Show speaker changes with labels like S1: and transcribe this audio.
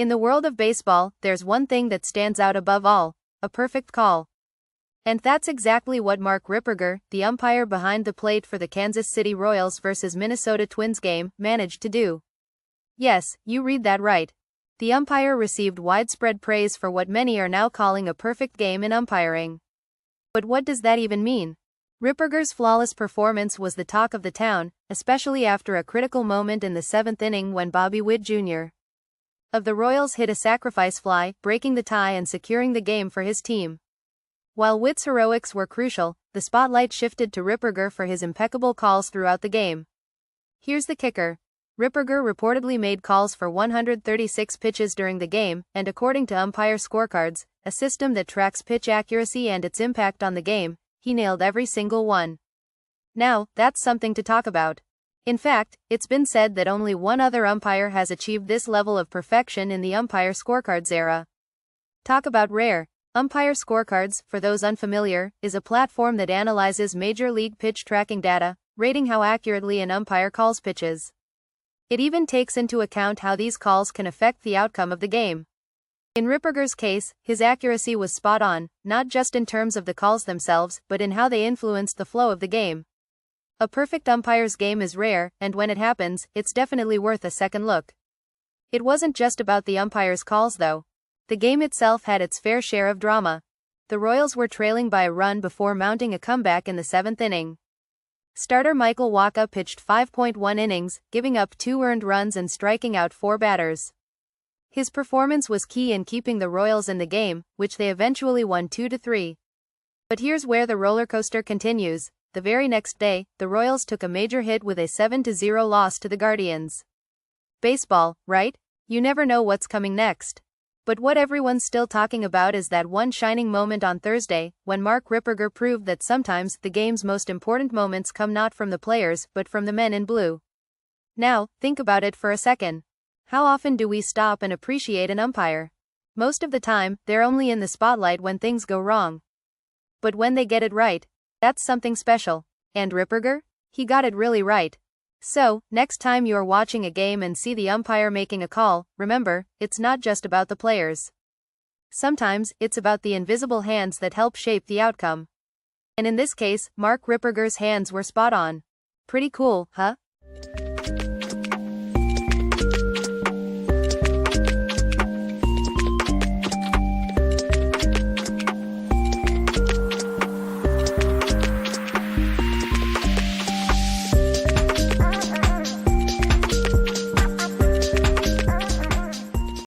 S1: In the world of baseball, there's one thing that stands out above all: a perfect call. And that's exactly what Mark Ripperger, the umpire behind the plate for the Kansas City Royals vs Minnesota Twins game, managed to do. Yes, you read that right. The umpire received widespread praise for what many are now calling a perfect game in umpiring. But what does that even mean? Ripperger's flawless performance was the talk of the town, especially after a critical moment in the 7th inning when Bobby Witt Jr. of the Royals hit a sacrifice fly, breaking the tie and securing the game for his team. While Witt's heroics were crucial, the spotlight shifted to Ripperger for his impeccable calls throughout the game. Here's the kicker. Ripperger reportedly made calls for 136 pitches during the game, and according to Umpire Scorecards, a system that tracks pitch accuracy and its impact on the game, he nailed every single one. Now, that's something to talk about. In fact, it's been said that only one other umpire has achieved this level of perfection in the Umpire Scorecards era. Talk about rare. Umpire Scorecards, for those unfamiliar, is a platform that analyzes Major League pitch tracking data, rating how accurately an umpire calls pitches. It even takes into account how these calls can affect the outcome of the game. In Ripperger's case, his accuracy was spot on, not just in terms of the calls themselves, but in how they influenced the flow of the game. A perfect umpire's game is rare, and when it happens, it's definitely worth a second look. It wasn't just about the umpire's calls though. The game itself had its fair share of drama. The Royals were trailing by a run before mounting a comeback in the 7th inning. Starter Michael Wacha pitched 5.1 innings, giving up 2 earned runs and striking out 4 batters. His performance was key in keeping the Royals in the game, which they eventually won 2-3. But here's where the roller coaster continues. The very next day, the Royals took a major hit with a 7-0 loss to the Guardians. Baseball, right? You never know what's coming next. But what everyone's still talking about is that one shining moment on Thursday, when Mark Ripperger proved that sometimes the game's most important moments come not from the players but from the men in blue. Now, think about it for a second. How often do we stop and appreciate an umpire? Most of the time, they're only in the spotlight when things go wrong. But when they get it right, that's something special. And Ripperger? He got it really right. So, next time you're watching a game and see the umpire making a call, remember, it's not just about the players. Sometimes, it's about the invisible hands that help shape the outcome. And in this case, Mark Ripperger's hands were spot on. Pretty cool, huh?